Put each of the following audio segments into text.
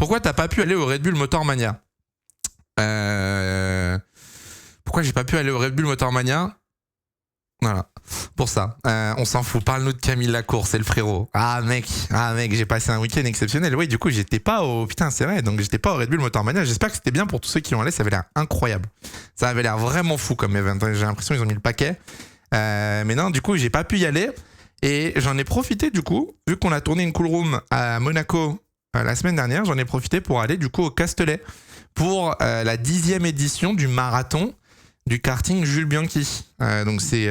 Pourquoi t'as pas pu aller au Red Bull Motor Mania? Pourquoi j'ai pas pu aller au Red Bull Motor Mania? Voilà, pour ça. On s'en fout. Parle-nous de Camille Lacour, c'est le frérot. Ah mec, j'ai passé un week-end exceptionnel. Oui, du coup, j'étais pas au... Putain, c'est vrai, donc j'étais pas au Red Bull Motor Mania. J'espère que c'était bien pour tous ceux qui ont allé. Ça avait l'air incroyable. Ça avait l'air vraiment fou comme event. J'ai l'impression qu'ils ont mis le paquet. Mais non, du coup, j'ai pas pu y aller. Et j'en ai profité, du coup, vu qu'on a tourné une cool room à Monaco la semaine dernière, j'en ai profité pour aller, du coup, au Castellet pour la 10e édition du marathon du karting Jules Bianchi. Donc c'est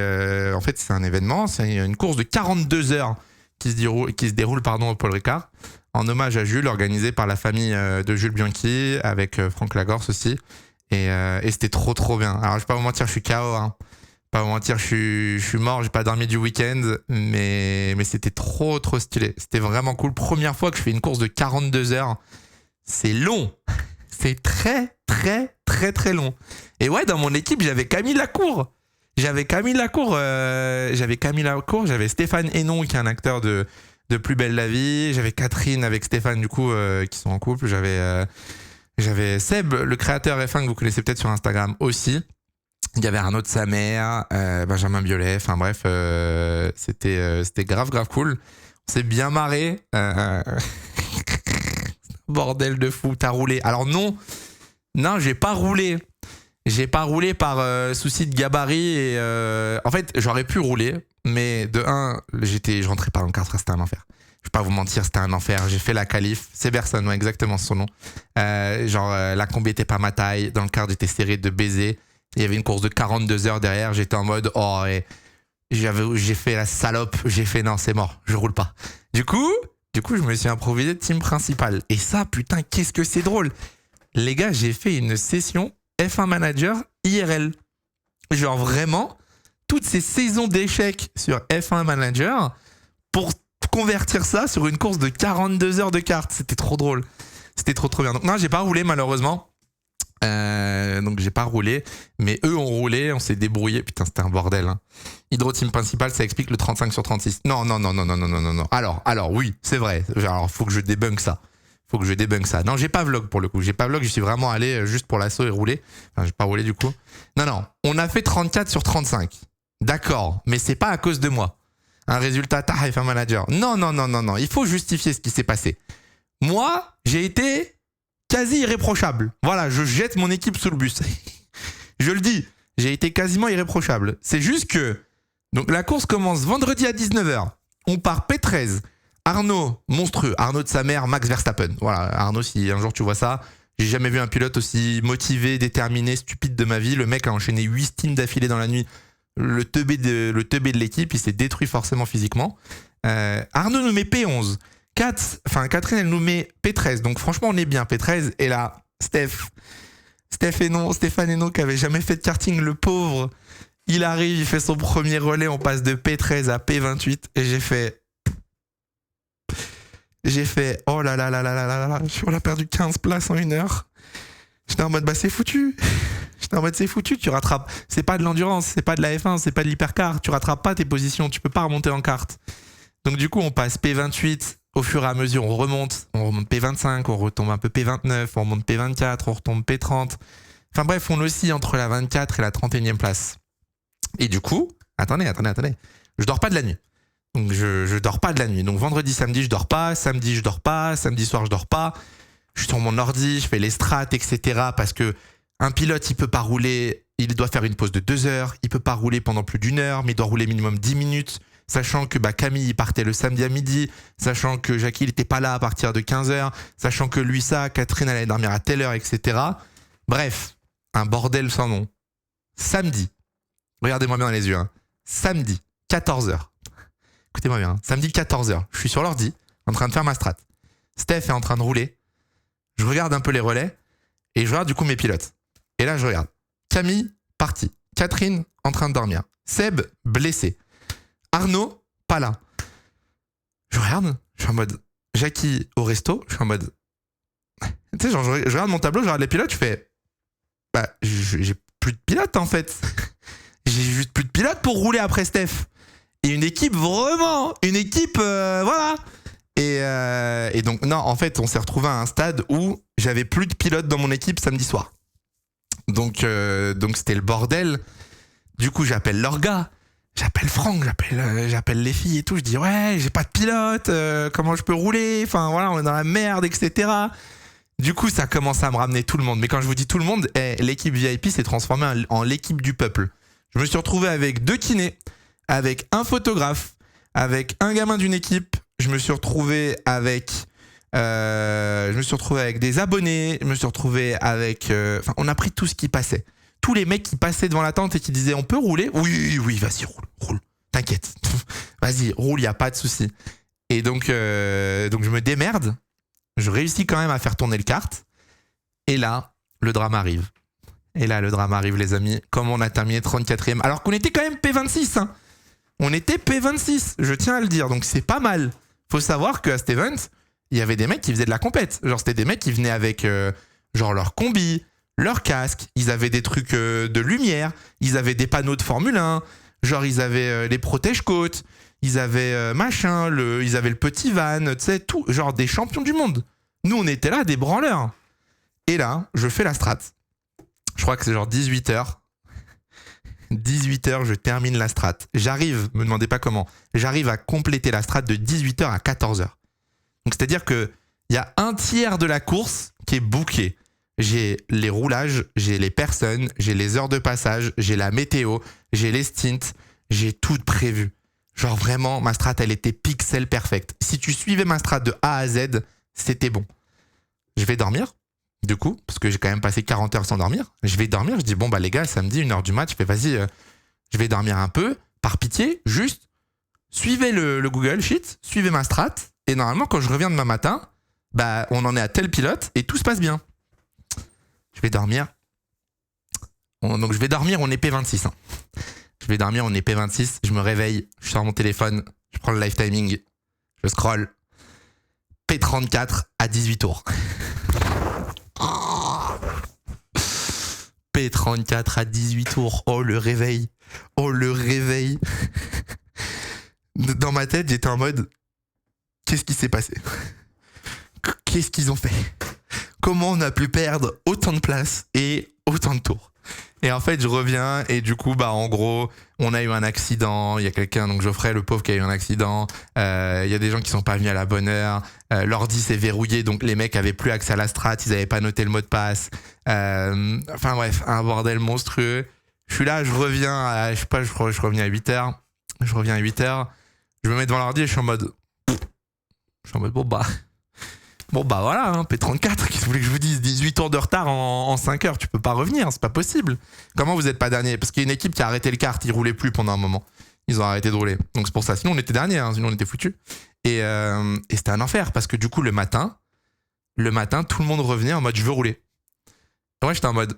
en fait c'est un événement, c'est une course de 42 heures qui se déroule au Paul Ricard en hommage à Jules, organisé par la famille de Jules Bianchi avec Franck Lagorce aussi. Et c'était trop bien. Alors je vais pas vous mentir, je suis KO. Hein. Pas vous mentir, je suis mort, j'ai pas dormi du week-end, mais c'était trop stylé. C'était vraiment cool. Première fois que je fais une course de 42 heures. C'est long. C'est très long. Et ouais, dans mon équipe, j'avais Camille Lacour. J'avais Stéphane Hénon, qui est un acteur de Plus belle la vie. J'avais Catherine avec Stéphane, du coup, qui sont en couple. J'avais Seb, le créateur F1 que vous connaissez peut-être sur Instagram aussi. Il y avait Arnaud de sa mère, Benjamin Biolay. Enfin bref, c'était grave cool. On s'est bien marré. Bordel de fou, t'as roulé. Alors non, j'ai pas roulé. J'ai pas roulé par souci de gabarit. Et en fait, j'aurais pu rouler, mais de un, je rentrais pas dans le kart, c'était un enfer. Je vais pas vous mentir, c'était un enfer. J'ai fait la qualif, c'est Berson, ouais, exactement son nom. La combi était pas ma taille. Dans le kart, j'étais serré de baiser. Il y avait une course de 42 heures derrière. J'étais en mode, j'ai fait la salope. J'ai fait, non, c'est mort, je roule pas. Du coup, je me suis improvisé team principal. Et ça, putain, qu'est-ce que c'est drôle. Les gars, j'ai fait une session F1 Manager IRL. Genre vraiment, toutes ces saisons d'échecs sur F1 Manager pour convertir ça sur une course de 42 heures de kart. C'était trop drôle. C'était trop bien. Donc non, j'ai pas roulé malheureusement. Donc j'ai pas roulé, mais eux ont roulé, on s'est débrouillé. Putain, c'était un bordel. Hein. Hydro Team Principal, ça explique le 35/36. Non. Alors oui, c'est vrai. Alors faut que je débunk ça. Non, j'ai pas vlog pour le coup. Je suis vraiment allé juste pour l'assaut et rouler. Enfin, j'ai pas roulé du coup. Non, on a fait 34/35. D'accord, mais c'est pas à cause de moi. Un résultat F1 Manager. Non. Il faut justifier ce qui s'est passé. Moi, j'ai été quasi irréprochable. Voilà, je jette mon équipe sous le bus. Je le dis, j'ai été quasiment irréprochable. C'est juste que donc la course commence vendredi à 19h. On part P13. Arnaud, monstrueux. Arnaud de sa mère, Max Verstappen. Voilà, Arnaud, si un jour tu vois ça, j'ai jamais vu un pilote aussi motivé, déterminé, stupide de ma vie. Le mec a enchaîné 8 stints d'affilée dans la nuit. Le teubé de l'équipe, il s'est détruit forcément physiquement. Arnaud nous met P11. Catherine, elle nous met P13. Donc franchement, on est bien P13. Et là, Stéphane Hénon, qui avait jamais fait de karting, le pauvre, il arrive, il fait son premier relais. On passe de P13 à P28. Et j'ai fait, oh là là, on a perdu 15 places en 1 heure. J'étais en mode, c'est foutu. Tu rattrapes. C'est pas de l'endurance, c'est pas de la F1, c'est pas de l'hypercar. Tu rattrapes pas tes positions, tu peux pas remonter en kart. Donc du coup, on passe P28. Au fur et à mesure, on remonte P25, on retombe un peu P29, on remonte P24, on retombe P30. Enfin bref, on oscille entre la 24 et la 31e place. Et du coup, attendez. Je dors pas de la nuit. Donc je dors pas de la nuit. Donc vendredi, samedi, je dors pas. Samedi, je dors pas. Samedi soir, je dors pas. Je suis sur mon ordi, je fais les strats, etc. Parce que un pilote, il peut pas rouler. Il doit faire une pause de 2 heures. Il peut pas rouler pendant plus d'1 heure, mais il doit rouler minimum 10 minutes. Sachant que Camille il partait le samedi à midi, sachant que Jackie il était pas là à partir de 15h, sachant que Catherine allait dormir à telle heure, etc. Bref, un bordel sans nom. Samedi, regardez-moi bien dans les yeux, hein. Samedi, 14h. Écoutez-moi bien, hein. Samedi 14h, je suis sur l'ordi, en train de faire ma strat. Steph est en train de rouler, je regarde un peu les relais, et je regarde du coup mes pilotes. Et là je regarde, Camille, parti. Catherine, en train de dormir. Seb, blessé. Arnaud, pas là. Je regarde, je suis en mode Jackie au resto, je suis en mode. Tu sais, genre, je regarde mon tableau, je regarde les pilotes, je fais. J'ai plus de pilotes en fait. J'ai juste plus de pilotes pour rouler après Steph. Et une équipe, voilà. Et donc, non, en fait, on s'est retrouvé à un stade où j'avais plus de pilote dans mon équipe samedi soir. Donc c'était le bordel. Du coup, j'appelle leurs gars. J'appelle Franck, j'appelle les filles et tout. Je dis, ouais, j'ai pas de pilote, comment je peux rouler? Enfin, voilà, on est dans la merde, etc. Du coup, ça commence à me ramener tout le monde. Mais quand je vous dis tout le monde, l'équipe VIP s'est transformée en l'équipe du peuple. Je me suis retrouvé avec 2 kinés, avec un photographe, avec un gamin d'une équipe. Je me suis retrouvé avec des abonnés. Je me suis retrouvé avec... on a pris tout ce qui passait. Tous les mecs qui passaient devant la tente et qui disaient, on peut rouler? Oui, vas-y, roule. T'inquiète. Vas-y, roule, y a pas de souci. Et donc je me démerde. Je réussis quand même à faire tourner le kart. Et là, le drame arrive. Les amis. Comme on a terminé 34e. Alors qu'on était quand même P26. Hein. On était P26, je tiens à le dire. Donc c'est pas mal. Faut savoir qu'à cet event, il y avait des mecs qui faisaient de la compète. Genre, c'était des mecs qui venaient avec leur combi, leur casque. Ils avaient des trucs de lumière. Ils avaient des panneaux de Formule 1. Genre, ils avaient les protège-côtes. Ils avaient ils avaient le petit van, tu sais, tout. Genre des champions du monde. Nous, on était là, des branleurs. Et là, je fais la strat. Je crois que c'est genre 18h. 18h, je termine la strat. J'arrive, me demandez pas comment, j'arrive à compléter la strat de 18h à 14h. Donc, c'est-à-dire que il y a un tiers de la course qui est booké. J'ai les roulages, j'ai les personnes, j'ai les heures de passage, j'ai la météo, j'ai les stints, j'ai tout prévu. Genre vraiment, ma strat, elle était pixel perfect. Si tu suivais ma strat de A à Z, c'était bon. Je vais dormir, du coup, parce que j'ai quand même passé 40 heures sans dormir. Je vais dormir, je dis, bon, bah les gars, samedi, 1h du mat, je fais, vas-y, je vais dormir un peu. Par pitié, juste, suivez le Google Sheet, suivez ma strat, et normalement, quand je reviens demain matin, bah, on en est à tel pilote, et tout se passe bien. Je vais dormir. Donc je vais dormir, on est P26. Hein. Je vais dormir, on est P26, je me réveille, je sors mon téléphone, je prends le live timing, je scroll. P34 à 18 tours. P34 à 18 tours. Oh le réveil. Dans ma tête, j'étais en mode, qu'est-ce qui s'est passé? Qu'est-ce qu'ils ont fait? Comment on a pu perdre autant de place et autant de tours? Et en fait, je reviens et du coup, bah en gros, on a eu un accident. Il y a quelqu'un, donc Geoffrey, le pauvre, qui a eu un accident. Il y a des gens qui sont pas venus à la bonne heure. L'ordi s'est verrouillé, donc les mecs avaient plus accès à la strat. Ils avaient pas noté le mot de passe. Enfin bref, un bordel monstrueux. Je suis là, je reviens à, je sais pas, je reviens à 8h. Je reviens à 8h. Je me mets devant l'ordi et je suis en mode, bon bah voilà, hein, P34, qu'est-ce que vous voulez que je vous dise? 18 tours de retard en 5 heures, tu peux pas revenir, c'est pas possible. Comment vous êtes pas dernier? Parce qu'il y a une équipe qui a arrêté le kart, ils roulaient plus pendant un moment. Ils ont arrêté de rouler. Donc c'est pour ça, sinon on était dernier, hein, sinon on était foutus. Et c'était un enfer, parce que du coup le matin, tout le monde revenait en mode je veux rouler. Et moi j'étais en mode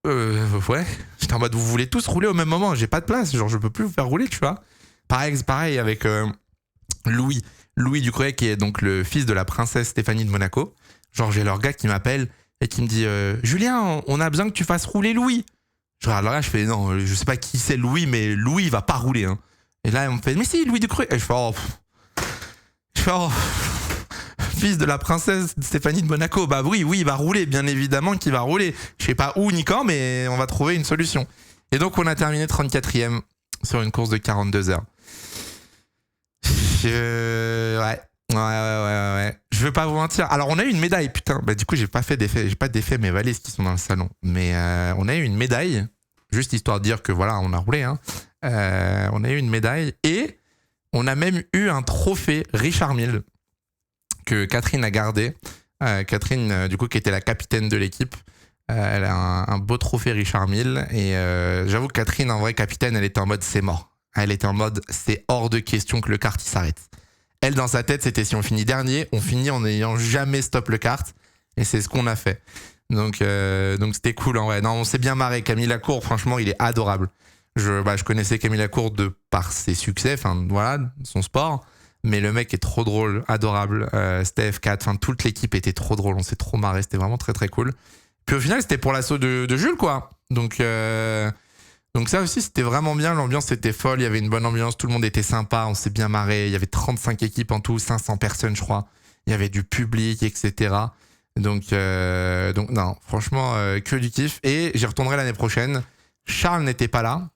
ouais, j'étais en mode vous voulez tous rouler au même moment, j'ai pas de place, genre je peux plus vous faire rouler, tu vois. Pareil avec Louis Ducroix, qui est donc le fils de la princesse Stéphanie de Monaco. Genre, j'ai leur gars qui m'appelle et qui me dit Julien, on a besoin que tu fasses rouler Louis. Je regarde là, je fais non, je sais pas qui c'est Louis, mais Louis, il va pas rouler. Hein. Et là, on me fait mais si, Louis Ducroix. Et je fais fils de la princesse Stéphanie de Monaco. Bah oui, il va rouler, bien évidemment qu'il va rouler. Je sais pas où ni quand, mais on va trouver une solution. Et donc, on a terminé 34e sur une course de 42 heures. Ouais. Je veux pas vous mentir. Alors, on a eu une médaille, putain. Bah, du coup, j'ai pas de défait mes valises qui sont dans le salon. Mais on a eu une médaille, juste histoire de dire que voilà, on a roulé. Hein. On a eu une médaille et on a même eu un trophée Richard Mille que Catherine a gardé. Catherine, du coup, qui était la capitaine de l'équipe. Elle a un beau trophée Richard Mille. Et j'avoue que Catherine, en vrai, capitaine, elle était en mode c'est mort. Elle était en mode c'est hors de question que le kart il s'arrête. Elle, dans sa tête, c'était si on finit dernier, on finit en n'ayant jamais stop le kart. Et c'est ce qu'on a fait. Donc c'était cool en vrai. Non, on s'est bien marré. Camille Lacour, franchement, il est adorable. Je connaissais Camille Lacour de par ses succès, enfin voilà, son sport. Mais le mec est trop drôle, adorable. Steph, Kat, enfin toute l'équipe était trop drôle. On s'est trop marré, c'était vraiment très très cool. Puis au final, c'était pour l'assaut de Jules, quoi. Donc Donc ça aussi, c'était vraiment bien. L'ambiance était folle. Il y avait une bonne ambiance. Tout le monde était sympa. On s'est bien marré. Il y avait 35 équipes en tout, 500 personnes, je crois. Il y avait du public, etc. Donc non, franchement, que du kiff. Et j'y retournerai l'année prochaine. Charles n'était pas là.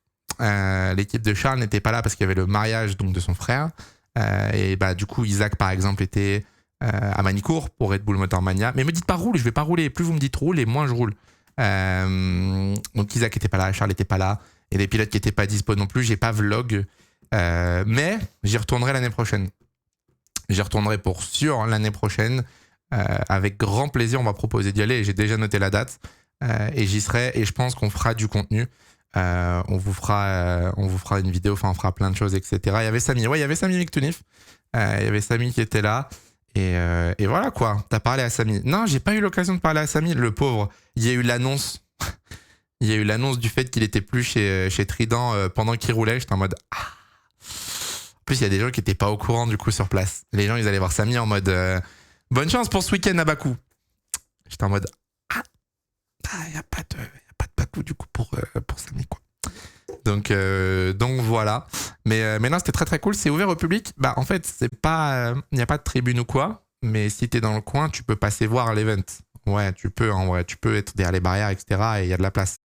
L'équipe de Charles n'était pas là parce qu'il y avait le mariage donc de son frère. Et bah du coup, Isaac, par exemple, était à Manicourt pour Red Bull Motor Mania. Mais me dites pas roule, je vais pas rouler. Plus vous me dites roule, et moins je roule. Donc Isaac était pas là, Charles était pas là. Et les pilotes qui étaient pas dispo non plus. J'ai pas vlog. Mais j'y retournerai l'année prochaine. J'y retournerai pour sûr l'année prochaine. Avec grand plaisir, on m'a proposé d'y aller. J'ai déjà noté la date. Et j'y serai. Et je pense qu'on fera du contenu. On vous fera une vidéo. Enfin, on fera plein de choses, etc. Il y avait Samy. Ouais, il y avait Samy Mictounif. Il y avait Samy qui était là. Et voilà quoi. T'as parlé à Samy. Non, j'ai pas eu l'occasion de parler à Samy. Le pauvre. Il y a eu l'annonce. Il y a eu l'annonce du fait qu'il était plus chez Trident pendant qu'il roulait. J'étais en mode. Ah. En plus, il y a des gens qui étaient pas au courant du coup sur place. Les gens, ils allaient voir Samy en mode. Bonne chance pour ce week-end à Bakou. J'étais en mode. Ah, il n'y a pas de Bakou du coup pour Samy quoi. Donc voilà. Mais non, c'était très très cool. C'est ouvert au public. Bah en fait, c'est pas. Il n'y a pas de tribune ou quoi. Mais si t'es dans le coin, tu peux passer voir l'event. Ouais, tu peux en vrai. Tu peux être derrière les barrières, etc. Et il y a de la place.